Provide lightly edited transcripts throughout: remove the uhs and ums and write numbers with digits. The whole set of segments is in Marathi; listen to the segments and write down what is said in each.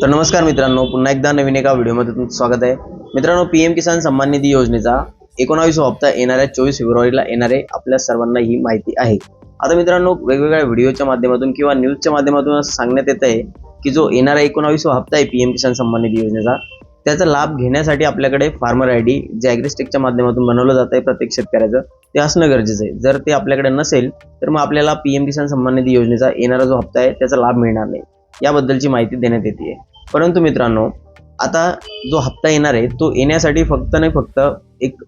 तर नमस्कार मित्रांनो, पुन्हा एकदा नवीन एका व्हिडिओमध्ये तुमचं स्वागत आहे. मित्रांनो, पीएम किसान सन्मान निधी योजनेचा 19वा हप्ता येणाऱ्या 24 फेब्रुवारीला येणारे आपल्या सर्वांना ही माहिती आहे. आता मित्रांनो, वेगवेगळ्या व्हिडिओच्या माध्यमातून किंवा न्यूजच्या माध्यमातून असं सांगण्यात येत आहे की जो येणारा 19वा हप्ता आहे पीएम किसान सन्मान निधी योजनेचा, त्याचा लाभ घेण्यासाठी आपल्याकडे फार्मर आयडी जे ॲग्रिस्टेकच्या माध्यमातून बनवलं जात आहे प्रत्येक शेतकऱ्याचं, ते असणं गरजेचं आहे. जर ते आपल्याकडे नसेल तर मग आपल्याला पीएम किसान सन्मान निधी योजनेचा येणारा जो हप्ता आहे त्याचा लाभ मिळणार नाही, याबद्दलची माहिती देण्यात येते. परंतु मित्रांनो, आता जो हप्ता येणार आहे तो येण्यासाठी फक्त एक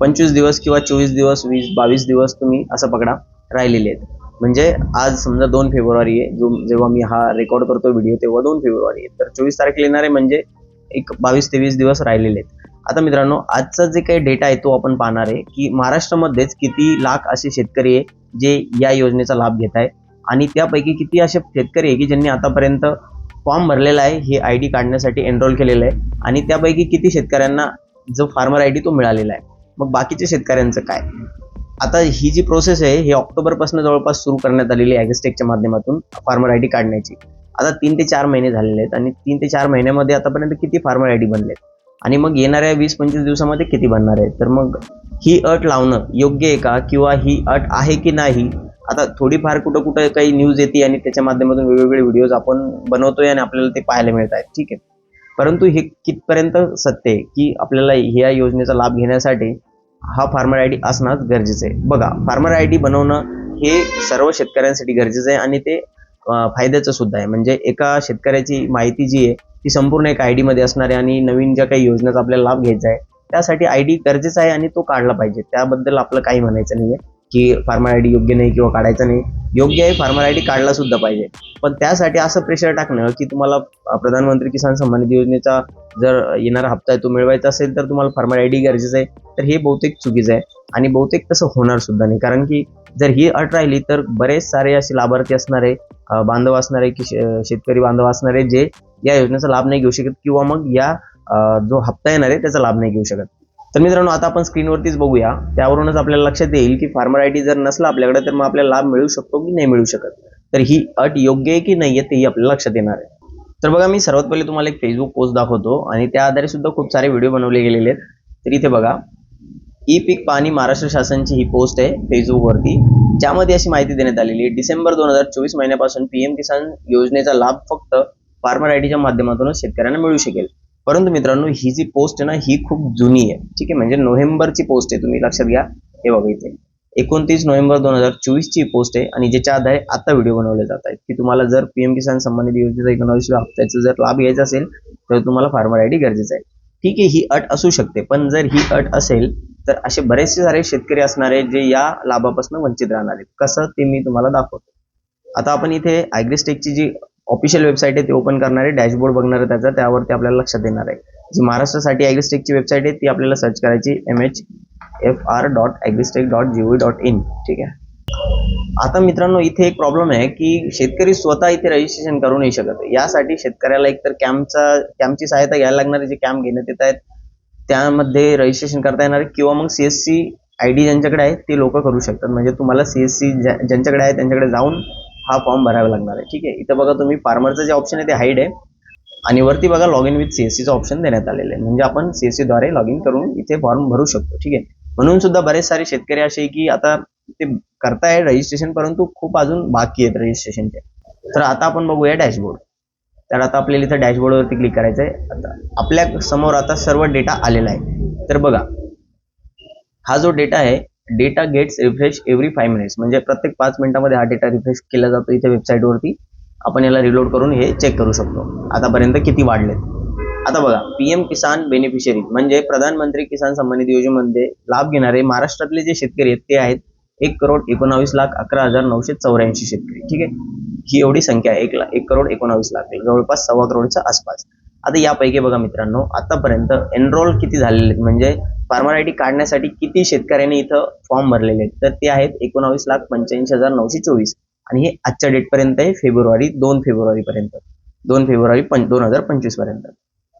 25 दिवस किंवा 24 दिवस 22 दिवस तुम्ही असं पकडा राहिलेले आहेत. म्हणजे आज समजा 2 फेब्रुवारी आहे, जेव्हा मी हा रेकॉर्ड करतो व्हिडिओ तेव्हा 2 फेब्रुवारी आहे, तर 24 तारखेला येणार आहे, म्हणजे एक 22-23 दिवस राहिलेले आहेत. आता मित्रांनो, आजचा जे काही डेटा आहे तो आपण पाहणार आहे की महाराष्ट्रामध्येच किती लाख असे शेतकरी आहे जे या योजनेचा लाभ घेत आहे आणि त्यापैकी किती असे शेतकरी आहे की ज्यांनी आतापर्यंत फॉर्म भरलेला आहे हे आयडी काढण्यासाठी एनरोल केलेलं आहे आणि त्यापैकी किती शेतकऱ्यांना जो फार्मर आयडी तो मिळालेला आहे. मग बाकीच्या शेतकऱ्यांचं काय? आता ही जी प्रोसेस आहे ही ऑक्टोबरपासून जवळपास सुरू करण्यात आलेली आहे ॲग्रिस्टेकच्या माध्यमातून फार्मर आयडी काढण्याची. आता 3 ते 4 महिने झालेले आहेत आणि 3 ते 4 महिन्यामध्ये आतापर्यंत किती फार्मर आयडी बनलेत आणि मग येणाऱ्या 20-25 दिवसामध्ये किती बनणार आहे? तर मग ही अट लावणं योग्य आहे का किंवा ही अट आहे की नाही? आता थोडीफार कुठं काही न्यूज येते आणि त्याच्या माध्यमातून वेगवेगळे व्हिडिओज आपण बनवतोय आणि आपल्याला ते पाहायला मिळत आहेत, ठीक आहे. परंतु हे कितपर्यंत सत्य आहे की आपल्याला ह्या योजनेचा लाभ घेण्यासाठी हा फार्मर आयडी असणं गरजेचं आहे? बघा, फार्मर आयडी बनवणं हे सर्व शेतकऱ्यांसाठी गरजेचं आहे आणि ते फायद्याचं सुद्धा आहे. म्हणजे एका शेतकऱ्याची माहिती जी आहे ती संपूर्ण एक आयडी मध्ये असणार आहे आणि नवीन ज्या काही योजनेचा आपल्याला लाभ घ्यायचा आहे त्यासाठी आयडी गरजेचा आहे आणि तो काढला पाहिजे. त्याबद्दल आपलं काही म्हणायचं नाहीये की फार्मर आयडी योग्य नाही किंवा काढायचा नाही. योग्य आहे, फार्मर आयडी काढला सुद्धा पाहिजे. पण त्यासाठी असं प्रेशर टाकणं की तुम्हाला प्रधानमंत्री किसान सन्मान निधी योजनेचा जर येणारा हप्ता आहे तो मिळवायचा असेल तर तुम्हाला फार्मर आयडी गरजेचं आहे, तर हे बहुतेक चुकीचं आहे आणि बहुतेक तसं होणार सुद्धा नाही. कारण की जर ही अट राहिली तर बरेच सारे असे लाभार्थी असणारे बांधव असणारे की शेतकरी बांधव असणारे जे या योजनेचा लाभ नाही घेऊ शकत किंवा मग या जो हप्ता येणार आहे त्याचा लाभ नाही घेऊ शकत. तर मित्रांनो, आता आपण स्क्रीनवरतीच बघूया, त्यावरूनच आपल्याला लक्षात येईल की फार्मर आयडी जर नसला आपल्याकडे तर मग आपल्याला लाभ मिळू शकतो की नाही मिळू शकत. तर ही अट योग्य आहे की नाही आहे तेही आपल्याला लक्षात येणार आहे. तर बघा, मी सर्वात पहिले तुम्हाला एक फेसबुक पोस्ट दाखवतो आणि त्या आधारे सुद्धा खूप सारे व्हिडिओ बनवले गेलेले आहेत. तर इथे बघा, ई पीक पाहणी महाराष्ट्र शासनची ही पोस्ट आहे फेसबुकवरती, ज्यामध्ये अशी माहिती देण्यात आलेली आहे. डिसेंबर 2024 महिन्यापासून पीएम किसान योजनेचा लाभ फक्त फार्मर आयडीच्या माध्यमातूनच शेतकऱ्यांना मिळू शकेल. परंतु मित्रांनो, ही जी पोस्ट आहे ना ही खूप जुनी आहे, ठीक आहे. म्हणजे नोव्हेंबरची पोस्ट आहे, तुम्ही लक्षात घ्या. हे बघा, इथे 29 नोव्हेंबर 2024 ची पोस्ट आहे आणि ज्याच्या आधारे आता व्हिडिओ बनवले जात आहेत की तुम्हाला जर पीएम किसान सन्मान निधी योजनेचा 19व्या हप्त्याचा जर लाभ घ्यायचा असेल तर तुम्हाला फार्मर आयडी गरजेचं आहे. ठीक आहे, ही अट असू शकते, पण जर ही अट असेल तर असे बरेचसे सारे शेतकरी असणार आहेत जे या लाभापासून वंचित राहणार आहेत. कसं ते मी तुम्हाला दाखवतो. आता आपण इथे ॲग्रिस्टेकची जी ऑफिशियल वेबसाईट आहे ती ओपन करणार आहे, डॅशबोर्ड बघणार आहे त्याचा, त्यावरती आपल्याला लक्षात येणार आहे. जी महाराष्ट्रासाठी ॲग्रिस्टेकची वेबसाईट आहे ती आपल्याला सर्च करायची, mhfr.agristech.gov.in, ठीक आहे. आता मित्रांनो, इथे एक प्रॉब्लेम आहे की शेतकरी स्वतः इथे रजिस्ट्रेशन करू नाही शकत. यासाठी शेतकऱ्याला एकतर कॅम्पची सहायता घ्यायला लागणार आहे, जे कॅम्प घेण्यात येत आहेत त्यामध्ये रजिस्ट्रेशन करता येणार आहे, किंवा मग CSC आयडी ज्यांच्याकडे आहे ते लोक करू शकतात. म्हणजे तुम्हाला CSC ज्यांच्याकडे आहे त्यांच्याकडे जाऊन हा फॉर्म भरावा लागणार आहे, ठीक आहे. इथं बघा तुम्ही, फार्मरचं जे ऑप्शन आहे ते हाईड आहे आणि वरती बघा लॉग इन विथ CSCचं ऑप्शन देण्यात आलेलं आहे. म्हणजे आपण CSC द्वारे लॉग इन करून इथे फॉर्म भरू शकतो, ठीक आहे. म्हणून सुद्धा बरेच सारे शेतकरी असे की आता ते करताय रजिस्ट्रेशन, परंतु खूप अजून बाकी आहेत रजिस्ट्रेशनचे. तर आता आपण बघूया डॅशबोर्ड. तर आता आपल्याला इथं डॅशबोर्डवरती क्लिक करायचं आहे. आता आपल्या समोर आता सर्व डेटा आलेला आहे. तर बघा, हा जो डेटा आहे, data gets refresh every 5 minutes, म्हणजे प्रत्येक 5 मिनिटांमध्ये हा डेटा रिफ्रेश केला जातो इथे वेबसाईटवरती. आपण याला रिलोड करून हे चेक करू शकतो आतापर्यंत किती वाढलेत. आता बघा, पीएम किसान बेनिफिशियरी म्हणजे प्रधानमंत्री किसान सन्मान निधी योजनेमध्ये लाभ घेणारे महाराष्ट्रातले जे शेतकरी आहेत ते आहेत 1,19,11,984 शेतकरी, ठीक आहे. ही एवढी संख्या आहे, 1,19,11,00,000, जवळपास 1.25 करोडच्या आसपास. आता यापैकी बघा मित्रांनो, आतापर्यंत एनरोल किती झालेले आहेत, म्हणजे फार्मर आयडी काढण्यासाठी किती शेतकऱ्यांनी इथं फॉर्म भरलेले आहेत, तर ते आहेत 19,85,924 आणि हे आजच्या डेट पर्यंत आहे, 2 फेब्रुवारी पर्यंत, 2 फेब्रुवारी 2025 पर्यंत.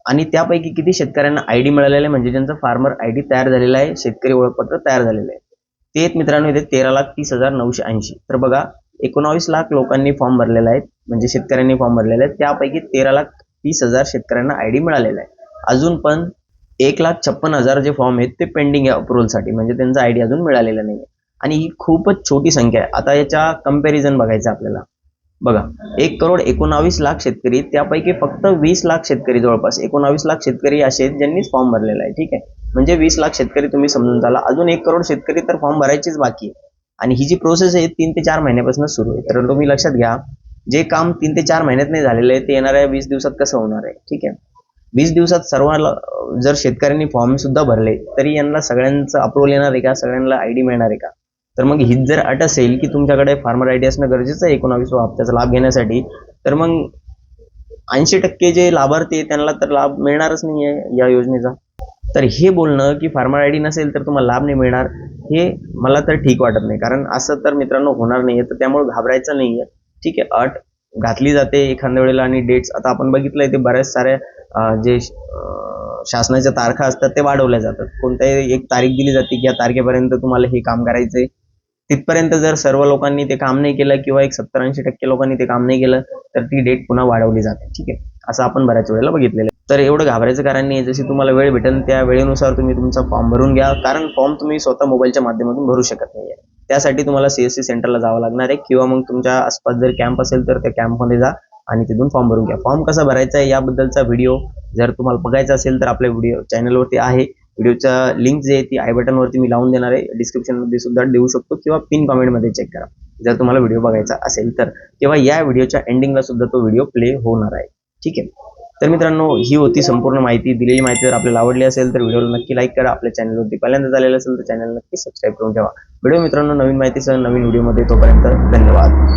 आणि त्यापैकी किती शेतकऱ्यांना आयडी मिळालेला आहे, म्हणजे ज्यांचं फार्मर आयडी तयार झालेलं आहे, शेतकरी ओळखपत्र तयार झालेलं आहे, ते मित्रांनो इथे 13,30,980. तर बघा, 19 लाख लोकांनी फॉर्म भरलेला आहे, म्हणजे शेतकऱ्यांनी फॉर्म भरलेला आहे. त्यापैकी 13,30,980 30,000 शेतकऱ्यांना आयडी मिळालेला आहे. अजून पण 1,56,000 जे फॉर्म आहेत ते पेंडिंग आहे अप्रुव्हलसाठी, म्हणजे त्यांचा आयडी अजून मिळालेला नाही. आणि ही खूपच छोटी संख्या आहे. आता याच्या कंपॅरिझन बघायचं आपल्याला. बघा, 1,19,00,000 शेतकरी, त्यापैकी फक्त 20 लाख शेतकरी, जवळपास 19 लाख शेतकरी असे आहेत ज्यांनी फॉर्म भरलेला आहे. ठीक आहे, म्हणजे 20 लाख शेतकरी तुम्ही समजून चाला. अजून 1 करोड शेतकरी तर फॉर्म भरायचेच बाकी आहे. आणि ही जी प्रोसेस आहे 3 ते 4 महिन्यापासून सुरू आहे. तर तुम्ही लक्षात घ्या, जे काम 3 ते 4 महिन्यात नाही झालेलं आहे ते येणाऱ्या 20 दिवसात कसं होणार आहे. ठीक आहे, 20 दिवसात सर्वांना जर शेतकऱ्यांनी फॉर्म सुद्धा भरले तरी यांना सगळ्यांचं अप्रुव्हल येणार आहे का, सगळ्यांना आयडी मिळणार आहे का? तर मग हीच जर अट असेल की तुमच्याकडे फार्मर आयडी असणं गरजेचं आहे 19व्या हप्त्याचा लाभ घेण्यासाठी, तर मग 80% जे लाभार्थी आहेत त्यांना तर लाभ मिळणारच नाही आहे या योजनेचा. तर हे बोलणं की फार्मर आयडी नसेल तर तुम्हाला लाभ नाही मिळणार, हे मला तर ठीक वाटत नाही. कारण असं तर मित्रांनो होणार नाहीये, तर त्यामुळे घाबरायचं नाहीये. ठीक आहे, अट घातली जाते एखाद्या वेळेला आणि डेट्स आता आपण बघितलंय ते बऱ्याच साऱ्या जे शासनाच्या तारखा असतात ते वाढवल्या जातात. कोणत्याही एक तारीख दिली जाते की या तारखेपर्यंत तुम्हाला हे काम करायचंय. तिथपर्यंत जर सर्व लोकांनी ते काम नाही केलं किंवा एक 70-80% लोकांनी ते काम नाही केलं तर ती डेट पुन्हा वाढवली जाते. ठीक आहे, असं आपण बऱ्याच वेळेला बघितलेलं आहे. तर एवढं घाबरायचं कारण नाही. जशी तुम्हाला वेळ भेटेल त्या वेळेनुसार तुम्ही तुमचा फॉर्म भरून घ्या. कारण फॉर्म तुम्ही स्वतः मोबाईलच्या माध्यमातून भरू शकत नाहीये. त्यासाठी तुम्हाला CSC सेंटरला जावं लागणार आहे किंवा मग तुमच्या आसपास जर कॅम्प असेल तर त्या कॅम्पमध्ये जा आणि तिथून फॉर्म भरून घ्या. फॉर्म कसा भरायचा आहे याबद्दलचा व्हिडिओ जर तुम्हाला बघायचा असेल तर आपल्या व्हिडिओ चॅनलवरती आहे. व्हिडिओचा लिंक जी आहे ती आय बटनवरती मी लावून देणार आहे, डिस्क्रिप्शनमध्ये सुद्धा देऊ शकतो किंवा पिन कॉमेंटमध्ये चेक करा जर तुम्हाला व्हिडिओ बघायचा असेल तर. किंवा या व्हिडिओच्या एंडिंगला सुद्धा तो व्हिडिओ प्ले होणार आहे. ठीक आहे, तर मित्रांनो ही होती संपूर्ण माहिती. दिलेली माहिती जर आपल्याला आवडली असेल तर व्हिडिओला नक्की लाईक करा. आपल्या चॅनलवरती पहिल्यांदा झालेलं असेल तर चॅनल नक्की सबस्क्राईब करून ठेवा. व्हिडिओ मित्रांनो नवीन माहितीसह नवीन व्हिडिओमध्ये, तोपर्यंत धन्यवाद.